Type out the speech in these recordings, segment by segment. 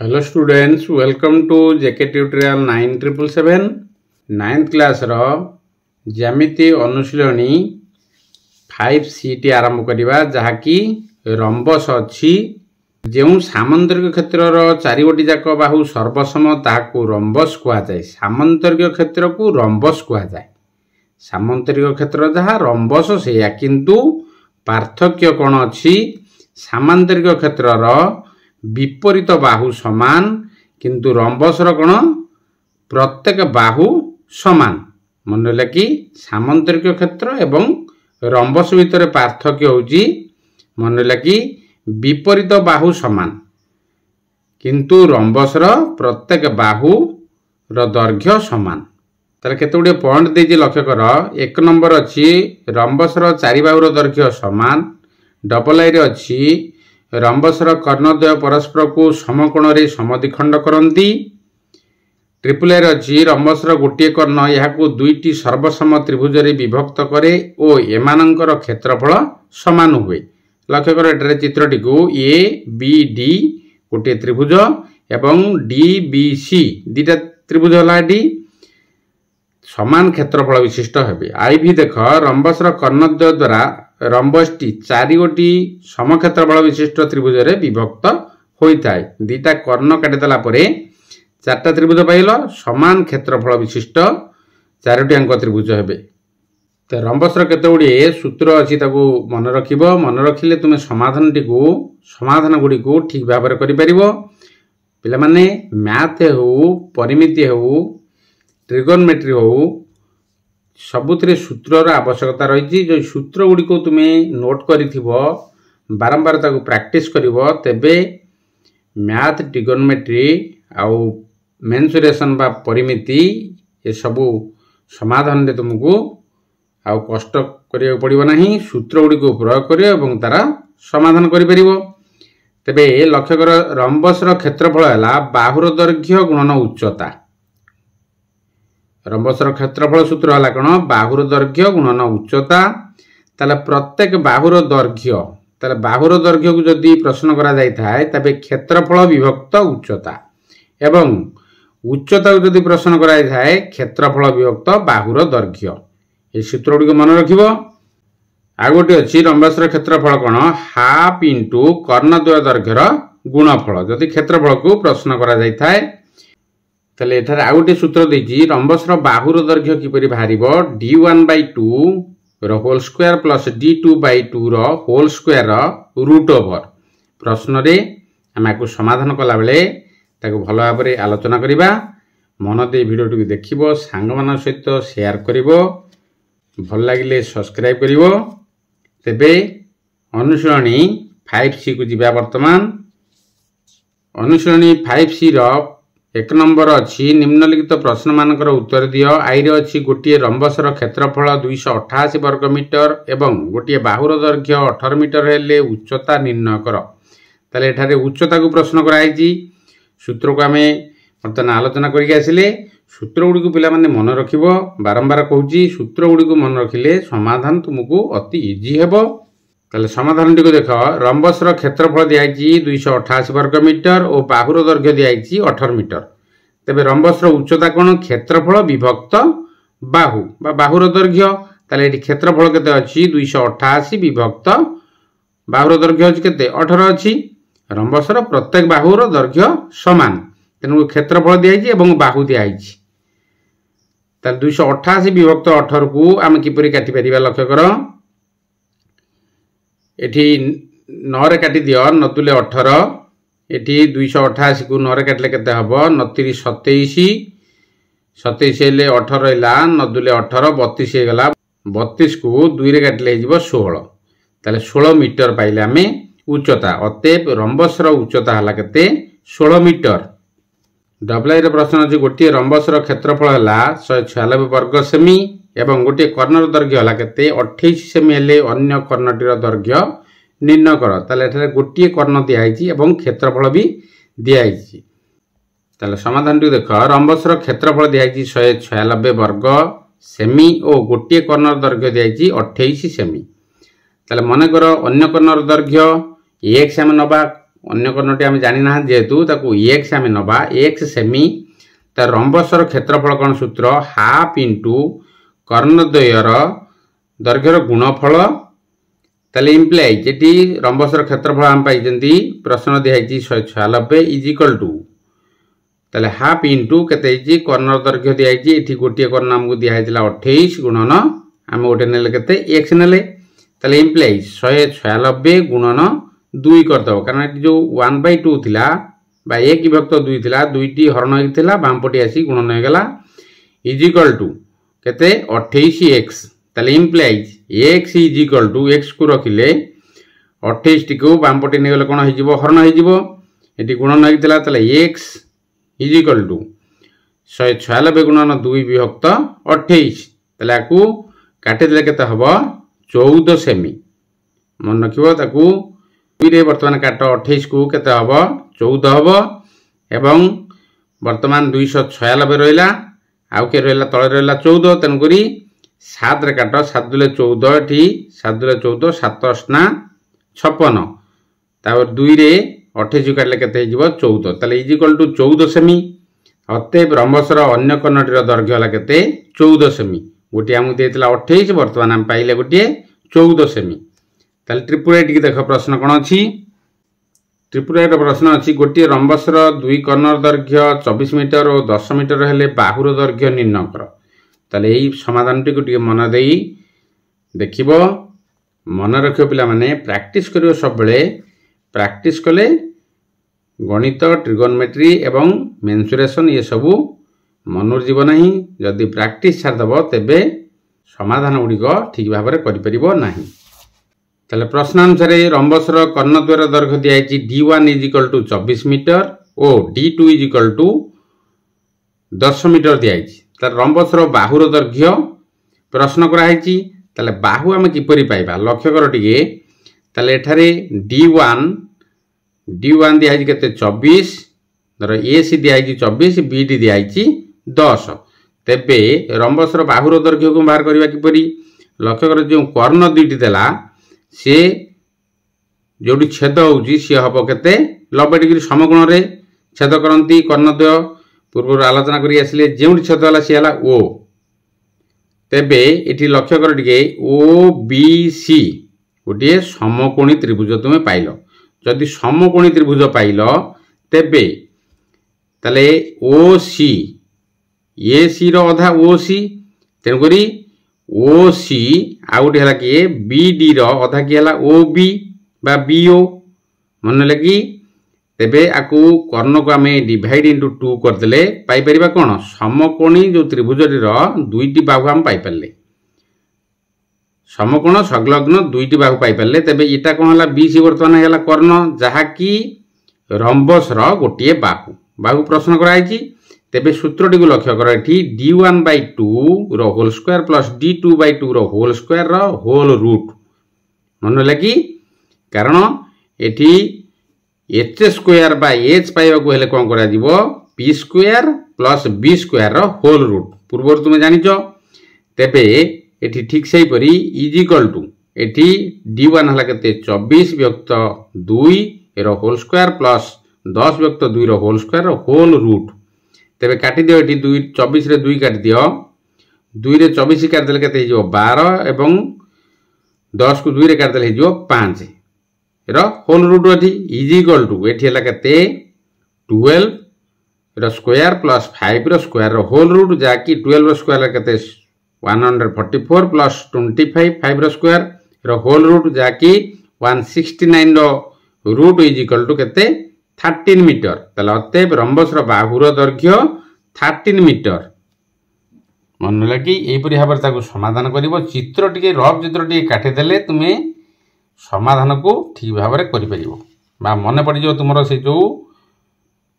Hello students, welcome to JK Tutorial 9777 9th class रो ज्यामिति अनुशीलनी 5C T आरंभ करिबा जहा कि रंबस अछि जेउ सामंतरिक क्षेत्र रो चारिगोटी जाक बाहु सर्वसम ताकू रंबस कुआ जाय। सामंतरिक क्षेत्र को रंबस कुआ जाय। सामंतरिक क्षेत्र जहा रंबस सेया किंतु पार्थक्य कोन अछि सामंतरिक क्षेत्र रो विपरीत बाहु समान किंतु रंबस रो कोन प्रत्येक बाहु समान। मन लकी सामंतरिक क्षेत्र एवं रंबस भितर पार्थक्य होउची मन लकी विपरीत बाहु समान किंतु रंबस रो प्रत्येक बाहु रो दैर्घ्य समान। तार केते गुडे पॉइंट देजी लक्ष्य कर। एक नंबर अछि रंबस रो चारि बाहु रो दैर्घ्य समान। डबल आई रे अछि रंबस रो कर्णद्वय परस्पर को समकोण रे समद्विखंड करंती। ट्रिपल आई रे अछि रंबस रो गोटे कर्ण याकू दुईटी सर्वसम त्रिभुज रे विभक्त करे ओ एमानंकर क्षेत्रफल समान हुए। लक्ष्य कर एटारे चित्रटी को ए बी डी गोटे त्रिभुज एवं डी बी सी दुईटा त्रिभुज हलाडी समान क्षेत्रफल विशिष्ट हेबे। आई भी देख रंबस रो कर्णद्वय द्वारा रंबसटी चारि गोटी समक्षेत्रफल विशिष्ट त्रिभुज रे विभक्त होइताय। दुईटा कर्ण काटि देला परे चारटा त्रिभुज पाइलो समान क्षेत्रफल विशिष्ट चारोटी अंक त्रिभुज हेबे। तो रंबस रो केते गुडी सूत्र अछि ताकू मन रखिबो। मन रखिले तुमे समाधान गुडी को ठीक भाव रे करि परिबो। पिला माने मैथ हो परिमिति हो ट्रिगोनोमेट्री हो सबुतरे सूत्र आवश्यकता रही। जो सूत्र गुडी को तुमे नोट करिथिबो बारंबार ताकू प्रैक्टिस करिवो तेबे मैथ ट्रिगोनोमेट्री आउ मेंसुरेशन बा परिमिति ए सबु समाधान रे तुमको आउ कष्ट करियो पड़िबो नाही। सूत्र गुडी को प्रयोग करियो एवं तारा समाधान करि परिबो। तेबे लक्ष्य कर रंबस रो क्षेत्रफल हला बाहुर दैर्घ्य गुणन उच्चता। रंबस रो क्षेत्रफल सूत्र हला कोन बाहुर दैर्घ्य गुणन उच्चता। ताले प्रत्येक बाहुर दैर्घ्य ताले बाहुर दैर्घ्य को जदी प्रश्न करा जाय थाए तबे क्षेत्रफल विभक्त उच्चता एवं उच्चता को जदी प्रश्न करा जाय थाए क्षेत्रफल विभक्त बाहुर दैर्घ्य। ए सूत्र गुडी को मन रखिबो। आगोटी अछि रंबस रो क्षेत्रफल कोन हाफ इनटू कर्णद्वय दैर्घ्यर गुणफल जदी क्षेत्रफल को प्रश्न करा जाय थाए तले एथार आगोटी सूत्र देजी रंबस रो बाहुर दैर्घ्य किपरि बाहरिबो d1/2 रो होल स्क्वायर प्लस d2/2 रो होल स्क्वायर रो रूट ओवर। प्रश्न रे हमको समाधान कला बेले ताको भलो भाबरे आलोचना करिबा। मन दे भिडियोटी को देखिबो सांग मान सहित शेयर करिवो भल लागिले सब्सक्राइब करिवो। तेबे अनुशीलनी 5C को जिबा। वर्तमान अनुशीलनी 5C रो एक नंबर अछि निम्नलिखित प्रश्न मानकर उत्तर दियो। आई रे अछि गोटिए रंबस रो क्षेत्रफल 288 वर्ग मीटर एवं गोटिए बाहुर दैर्घ्य 18 मीटर हेले उच्चता निर्णय कर। ताले एठारे उच्चता को प्रश्न कराइछि। सूत्र को आमे वर्तमान आलोचना करिके आसिले। सूत्र गुडी को पिला माने मन रखिबो। बारंबार कहूछि सूत्र गुडी को मन रखिले समाधान तुमको अति इजी हेबो। ताले समाधान टी को देखो रंबस रो क्षेत्रफल दियाइछि 288 वर्ग मीटर और बाहुर दैर्घ्य दियाइछि 18 मीटर। तबे रंबस रो उच्चता कोन क्षेत्रफल विभक्त बाहु बा बाहुर दैर्घ्य। ताले एटी क्षेत्रफल केते अछि 288 विभक्त बाहुर दैर्घ्य अछि केते 18 अछि। रंबस रो प्रत्येक बाहुर दैर्घ्य समान तेनु क्षेत्रफल दियाइछि एवं बाहु दियाइछि। ताले 288 विभक्त 18 को आमे किपरि काटि परिबा। लक्ष्य करो एठी 9 रे काटि दियो 9 दुले 18 एठी 288 को 9 रे काटले केते हबो 9 3 27 27 हेले 18 हैला 9 दुले 18 32 हे गला 32 को 2 रे काटले हिजबो 16 ताले 16 मीटर पाइले आमे उच्चता। अतएव रंबस रो उच्चता हला केते 16 मीटर। डबल आई रे प्रश्न अछि गोटिए रंबस रो क्षेत्रफल हला 196 वर्ग सेमी एवं गोटे कर्णर दैर्घ्य हला केते 28 सेमी हेले अन्य कर्णटीर दैर्घ्य निर्णय कर। ताले एठारे गोटिए कर्ण दियाइछि एवं क्षेत्रफल भी दियाइछि। ताले समाधान टी देखो रंबस रो क्षेत्रफल दियाइछि 196 वर्ग सेमी और गोटिए कर्णर दैर्घ्य दियाइछि 28 सेमी। ताले मने करो अन्य कर्णर दैर्घ्य x आमे नबा अन्य कर्णटी आम जानी ना जेहेतु ताकू एक्स आम नवा एक्स सेमी तार रंबसर क्षेत्रफल कौन सूत्र हाफ इंटू कर्णद्वयर दैर्घ्यर गुणफल ताले इम्प्लाइज ये रंबसर क्षेत्रफल आम पाई प्रश्न दिखाई 196 इज इक्वल टू ताले हाफ इंटू के कर्ण दैर्घ्य दिखाई ये गोटे कर्ण आमको दिखाई 28 गुणन आम गोटे ने एक्स ने ताले इम्प्लाइज 196 गुणन 2 करदेव कारण जो 1/2 थिला बा 1 विभक्त 2 थिला दुईटी हरण होता बामपटी आसी गुणन होगला इज इक्वल टू केते 28 एक्स ताले implies x is equal to x को रखिले 28 टी को बामपटी नेगले कोन होइजिवो हरण होइजिवो एटी गुणन होइतिला ताले एक्स इज इक्वल टू 196 गुणन 2 विभक्त 28 ताले आकू काटि देले केते हबो 14 सेमी मन रखिबो ताकू दुई वर्तमान काट 28 को केते हबो 14 हबो एवं वर्तमान 296 रहिला आउ के रहिला तळे रहिला 14 तनकरी 7 रे काट 7 दुले 14 एठी 7 दुले 14 7 8 56 तापर 2 रे 28 काटले केते हिजिवो 14 ताले इज इक्वल टू 14 सेमी अतएव रंबसर अन्य कर्णटीर दैर्घ्य हला केते 14 सेमी गोटे हमु देतिला 28 वर्तमान हम पाइले गोटे 14 सेमी ताले त्रिपुरा टिके देखो प्रश्न कोन अछि त्रिपुरा प्रश्न अच्छी गोटे रंबसर दुई कर्णर दैर्घ्य 24 मीटर और 10 मीटर हेले बाहुर दैर्घ्य निर्णय कर ताले एही समाधान टी को मन दे देखिबो मन रखियो पिला माने प्रैक्टिस करियो सब बेले प्रैक्टिस कले गणित ट्रिगोनोमेट्री एवं मेंसुरेशन ये सब मनोर जीव नहीं जदि प्रैक्टिस छाड़ दबो तेबे समाधान गुड़िक ठीक भाव में करि परिबो नाही ताले प्रश्न अनुसार रंबसर कर्णद्वयर दैर्घ्य दिखाई D1 is equal to 24 metre और D2 is equal to 10 metre दिखाई तार रंबसर बाहुर दैर्घ्य प्रश्न कराई ताले बाहु आम किपरि पाइबा लक्ष्य कर टिके ताले एठारे D1 दिखाई केते 24 धर AC दिखाई 24 BD दिखाई 10 तेबे रंबसर बाहुर दैर्घ्य को बाहर करबा किपरि लक्ष्य कर जो कर्ण दुईटी देला सी जोटी छेद होउची सी हम के 90 डिग्री समकोण रे छेद करती कर्णद्वय पूर्व आलोचना करी आसिले जो छेद है सी है ओ तेबे एटी लक्ष्य कर टिके ओ बी सी गोटे समकोणी त्रिभुज तुम पाइल जदि समकोणी त्रिभुज पाइल तेबे ताले ओ सी ए सी रो अधा ओ सी तेणुकरी ओ सी आउ गोटे है किए बी डी रो अधा किए है ओ बी बा बी ओ मन लगी तेबे आकु कर्ण को आम डिवाइड इंटू 2 करदे पाइपर कौन समकोणी जो त्रिभुजटी दुईटी बाहु आम पाइपारे समकोण संलग्न दुईटी बाहु पाइपारे तेबे इटा कौन है बी सी बर्तमान है कर्ण जहाँकि रंबसर गोटे बाहु बाहु प्रश्न कराई तेबे सूत्रटी को लक्ष्य कर D1/2 रो होल स्क्वायर प्लस D2/2 रो होल स्क्वायर रो होल रूट मन लगी कारण एठी h स्क्वायर बाय h पाइबा को हेले कोन करा दिबो p square plus b square रो होल रूट पूर्व तुम जानिचो तेबे एठी ठीक सही परी इज इक्वल टू एठी D1 हला केते 24 विभक्त 2 रो होल स्क्वायर प्लस 10 विभक्त 2 रो होल स्क्वायर रो होल रूट तेबे काटी दियो एटी 24 रे 2 काटी दियो 2 रे 24 काट देले केते हिजो 12 एवं 10 को 2 रे काट देले हिजो 5 रो whole root AT is equal to AT हला केते 12 रो स्क्वायर प्लस 5 रो स्क्वायर रो होल रूट जाकी 12 रो स्क्वायर केते 144 प्लस 25 5 रो स्क्वायर रो होल रूट जाकी 169 रो रूट इज इक्वल टू केते 13 मीटर ताले अतएव रंबसर बाहुर दैर्घ्य 13 मीटर मन लगी एपरी भाव में समाधान करिवो चित्र टिके रफ चित्र टिके काटी देले तुमे समाधान को ठीक भाव में करि परिवो बा मन पड़ जो तुमरो से जो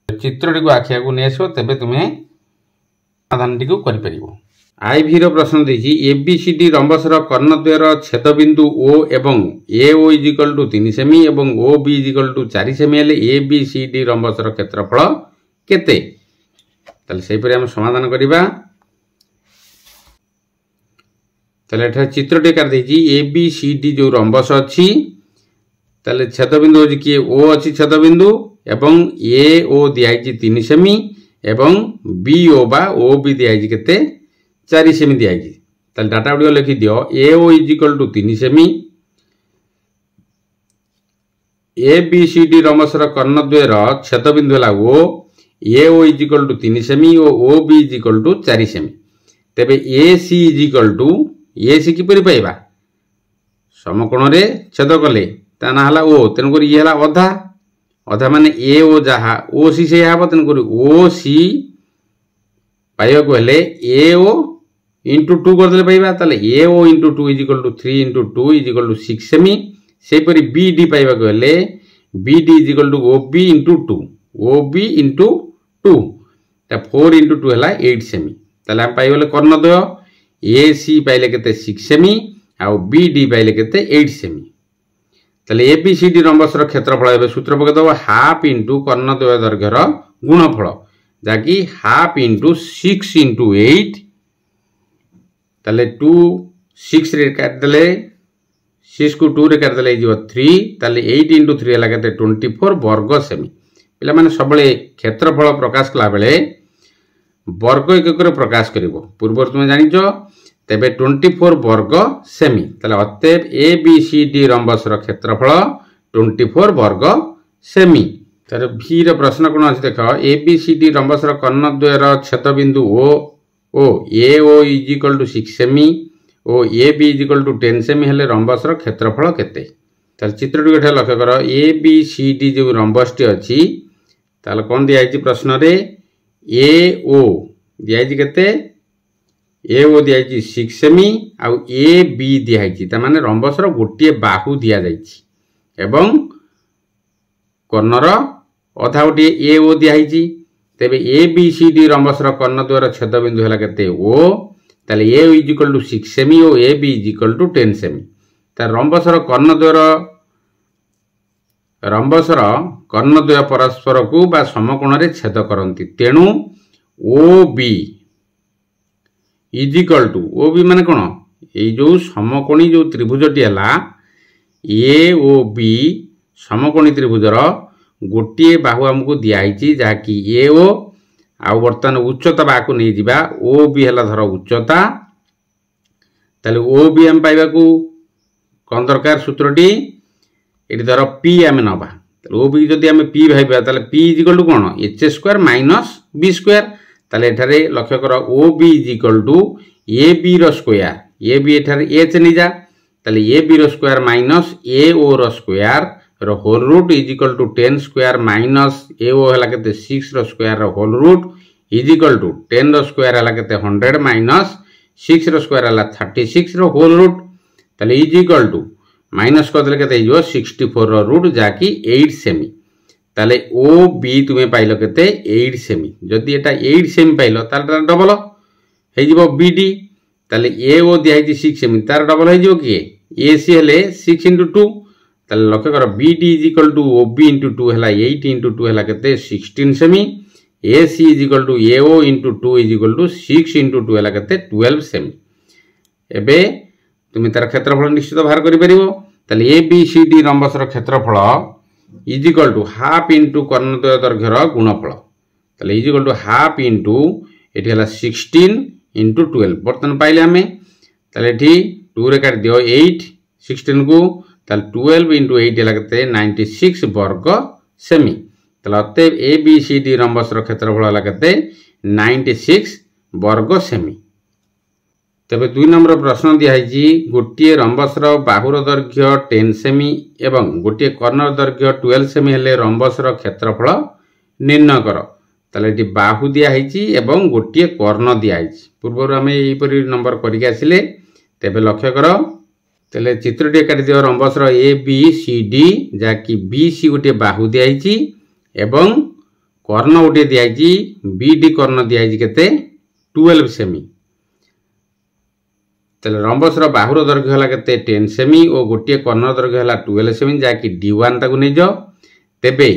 चित्र टिको आखिया को नै आसो तबे तुमे समाधान टिको करि परिवो आईवी रो प्रश्न देछि एबीसीडी रंबसर कर्णद्वयर छेद बिंदु ओ एवं एओ इज इक्वल टू 3 सेमी एवं ओबी इज इक्वल टू 4 सेमी हेले एबीसीडी रंबसर क्षेत्रफल केते ताले सेहि परे हम समाधान करिबा ताले एठा चित्र टे कर देछि एबीसीडी जो रंबस अछि ताले छेदबिंदु होची कि ओ अछि छेदबिंदु एवं ए ओ दियाइछि 3 सेमी एवं बी ओ बा ओ बी दियाइछि केते 4 सेमी दियाइछि। ताले डाटा गुडी लिखि दियो A O is equal to 3 cm A B C D रमसर कर्णद्वयर छेदबिंदु हला O A O is equal to 3 cm और O B is equal to 4 cm. तेबे A C is equal to A C किपरि पाइबा समकोण रे छेद कले ता ना हला ओ तेन कर ये हला अधा अधा माने ए ओ जहा ओ सी से हबो तेन कर ओ सी पाइबा को हेले ए ओ इंटू 2 कर देले पाइबा ताले A O into 2 is equal to 3 into 2 is equal to 6 cm. से परि बी डी पाइबा को हेले B D is equal to O B into 2 O B into 2 ता 4 इंटू 2 हला 8 सेमी। ताले हम पाइबले कर्णद्वय ए सी पाइले केते 6 सेमी आ बी डी पाइले केते 8 सेमी। ताले ए बी सी डी रम्बसर क्षेत्रफल एबे सूत्र पके दबो हाफ इंटू कर्णद्वय दैर्घ्यर गुणफल जाकी हाफ इंटू 6 इंटू 8 ताले 2 6 रे काट देले 6 को 2 रे काट देले इजो 3 ताले 8 इंटू 3 हला केते 24 वर्ग सेमी। पिला माने सबले क्षेत्रफल प्रकाश कला बेले वर्ग एकक रे प्रकाश करिवो पूर्व तुम जानिजो तेबे 24 वर्ग सेमी। ताले अतएव ए बी सी डी रम्बसर क्षेत्रफल 24 वर्ग सेमी। तारे भी रे प्रश्न कोन अछि देखो ए बी सी डी रम्बसर कर्णद्वयर छेदबिंदु O A O is equal to 6 cm O A B is equal to 10 cm हेले रम्बसर क्षेत्रफल केते। ताले चित्र टी गठे लक्ष्य करो ए बी सी डी जो रम्बस टी अछि ताले कोन दिया आइछि प्रश्न रे ए ओ दिया आइछि केते ए ओ दिया आइछि 6 सेमी आ ए बी दिया आइछि त माने रम्बसर गोटिए बाहु दिया जाइछि एवं कर्णर अधा गोटिए ए ओ दिया आइछि। तेबे ए बी सी डी रम्बसर कर्णद्वयर छेदबिंदु हला केते ओ ताले ए इज इक्वल टू 6 सेमी और A B is equal to 10 सेमी। ता रम्बसर कर्णद्वय परस्पर को बा समकोण रे छेद करंती तेणु O B is equal to O B माने कोन ए जो समकोणी जो त्रिभुजटी हला ए ओ बी समकोणी त्रिभुजर गोटिए बाहु हमको दिया आइछि जाकी ए ओ आ वर्तमान उच्चता बाकू नहीं जिबा ओ बी हला धर उच्चता ताले ओ बी हम पाइबा को कोन दरकार सूत्रटी एटी धर पी हम नबा ताले ओ बी जदी हम पी भाइबा ताले पी इज इक्वल टू कोन h square minus b square ताले एठारे लक्ष्य करो O B is equal to A B रो स्क्वायर ए बी एठारे h नि जा ताले ए बी रो स्क्वायर माइनस ए ओ रो स्क्वायर रो whole root is equal to 10 square minus A O हला केते 6 रो स्क्वायर रो whole root is equal to 10 row square हला केते 100 माइनस 6 रो स्क्वायर हला 36 रो होल रूट ताले इज इक्वल टू माइनस कर देले केते इयो 64 रो रूट जाकी 8 सेमी। ताले ओ बी तुमे पाइलो केते 8 सेमी जदी एटा 8 सेमी पाइलो तार डबल हे जिवो बी डी ताले ए ओ दिया है 6 सेमी तार डबल हे जिवो की ए सी हेले 6 into 2 ताले लक्ष्य कर B D is equal to O B into 2 हला 8 into 2 हला केते 16 सेमी A C is equal to A O into 2 is equal to 6 into 2 हला केते 12 सेमी। एबे तुम तार क्षेत्रफल निश्चित बाहर करि परिबो ताले ए बी सी डी रम्बसर क्षेत्रफल is equal to half into कर्णद्वय दैर्घ्यर गुणफल ताले is equal to half into एठी हला 16 इंटू 12 बर्तन पाइले हमें ताले एठी 2 रे काट दियो 8 16 को ताले 12 इंटू 8 हला केते 96 वर्ग सेमी। ताले अतएव ए बी सी डी रम्बसर क्षेत्रफल हला केते 96 वर्ग सेमी। तेबे 2 नंबर प्रश्न दिया है गोटे रम्बसर बाहुर दैर्घ्य 10 सेमी एवं गोटे कर्णर दैर्घ्य 12 सेमी हेले रम्बसर क्षेत्रफल निर्णय कर। ताले एटी बाहु दिया है एवं गोटे कर्ण दिया है पूर्व आम यहीपरि नंबर करके आसिले। तेबे लक्ष्य कर ताले चित्रटी काटी दियो रम्बसर ए बी सी डी जाकी बी सी गोटे बाहु दिया है एवं कर्ण गोटे दिया है बी डी कर्ण दिया है केते 12 सेमी। ताले रम्बसर बाहुर दैर्घ्य हला केते 10 सेमी और गोटे कर्ण दैर्घ्य हला 12 सेमी जाकी D1 ताकू नै जो। तेबे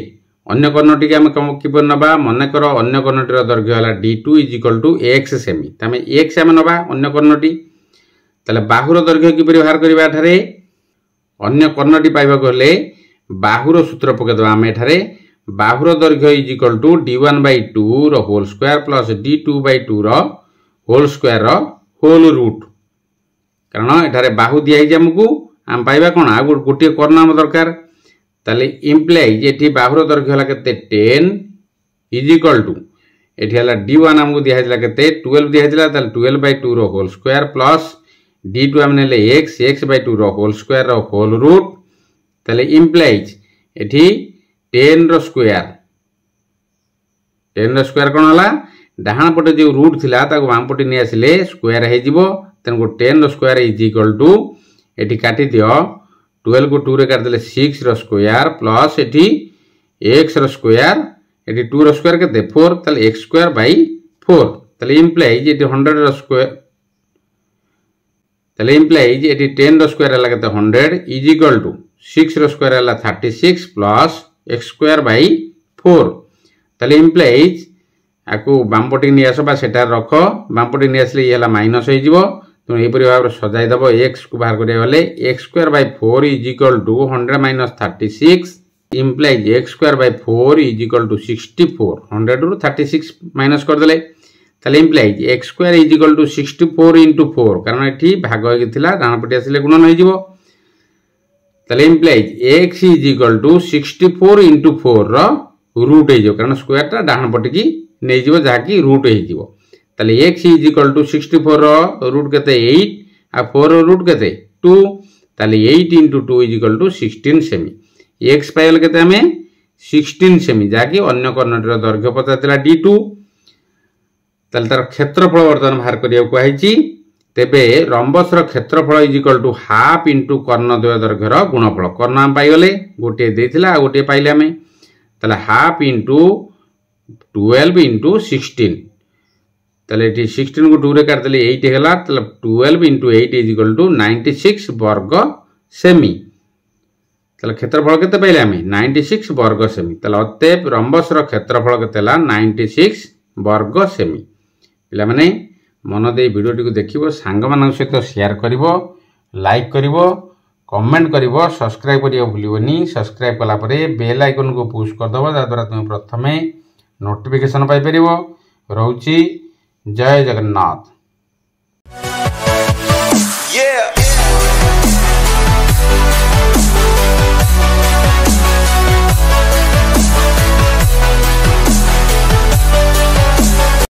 अन्य कर्णटी आम किपर नबा मन कर अन्य कर्णटीर दैर्घ्य हला D2 is equal to x सेमी तमे x आम नबा अन्य कर्णटी। ताले बाहुर दैर्घ्य किपर बाहर करबा ठारे अन्य कर्णटी पाइबा गले बाहुर सूत्र पकईदे आम एठारे बाहुर दैर्घ्य इज इक्वल टू d1/2 रो होल स्क्वायर प्लस d2/2 रो होल स्क्वायर रो होल रूट कारण एठारे बाहु दिखाई आमको आम पाइबा कौन आ गोटे कर्ण आम दरकार ताले इम्प्लाइज एठी बाहुर दैर्घ्य हला केते 10 इज इक्वल टू एठी हला d1 हमको दिखाइला केते 12 दिखाइला ताले 12/2 रो होल स्क्वायर प्लस d2 हम नेले x/2 रो होल स्क्वायर रो होल रूट ताले इम्प्लाइज एठी 10 रो स्क्वायर कोन हला डाहाण पटे जो रूट थिला ताको बाम पटे नि आसिले स्क्वायर हे जिवो तनको 10 रो स्क्वायर इज इक्वल टू एठी काटी दियो 12 को 2 रे काट देले 6 रो स्क्वायर प्लस एठी x रो स्क्वायर एठी 2 रो स्क्वायर केते 4 ताले x²/4 ताले इम्प्लाइज एठी 100 रो स्क्वायर ताले इम्प्लाइज एठी 10 रो स्क्वायर हला केते 100 इज इक्वल टू 6 रो स्क्वायर हला 36 प्लस x²/4 ताले इम्प्लाइज आकु बामपटी नि आसो बा सेटा रख बामपटी नि आसले येला माइनस होई जिवो तो एपरि भाव सजाई दबो x को बाहर करिया गले x²/4 is equal to 100 minus 36 implies x²/4 is equal to 64 100 रु 36 माइनस कर देले ताले implies x² is equal to 64 into 4 कारण एठी भाग होई थिला डाणपटी आसले गुणन होई जिवो ताले implies x is equal to 64 into 4 रो रूट हे जो कारण स्क्वायर ता डाणपटी की नै जिवो जाकी रूट हे जिवो ताले x इज इक्वल टू 64 रो रूट केते 8 आ 4 रो रूट केते 2 ताले 8 into 2 इज इक्वल टू 16 सेमी x पाइल केते हमें 16 सेमी जाकी अन्य कर्णटी रो दैर्घ्य पचातिला d2 ताले तार क्षेत्रफल वर्तमान बाहर करिया को आइची तेबे रंबस रो क्षेत्रफल is equal to half into कर्ण द्वय दैर्घ्य रो गुणफल कर्ण हम पाई गले गोटे देथिला आ गोटे पाइले हमें ताले हाफ into 12 into 16 ताले 16 को 2 रे काट देले 8 हेला ताले 12 into 8 इज इक्वल टू 96 वर्ग सेमी ताले क्षेत्रफल केते पाइले हमें 96 वर्ग सेमी ताले अतएव रंबस रो क्षेत्रफल केतेला 96 वर्ग सेमी पिला माने मन दे वीडियो टी को देखिबो सांग मानन सहित शेयर करिवो लाइक करिवो कमेंट करिवो सब्सक्राइब करियो भूलिबोनी सब्सक्राइब कला परे बेल आइकन को पुश कर दबो जा द्वारा तुम प्रथमे नोटिफिकेशन पाई परिवो रहउची जय जगन्नाथ।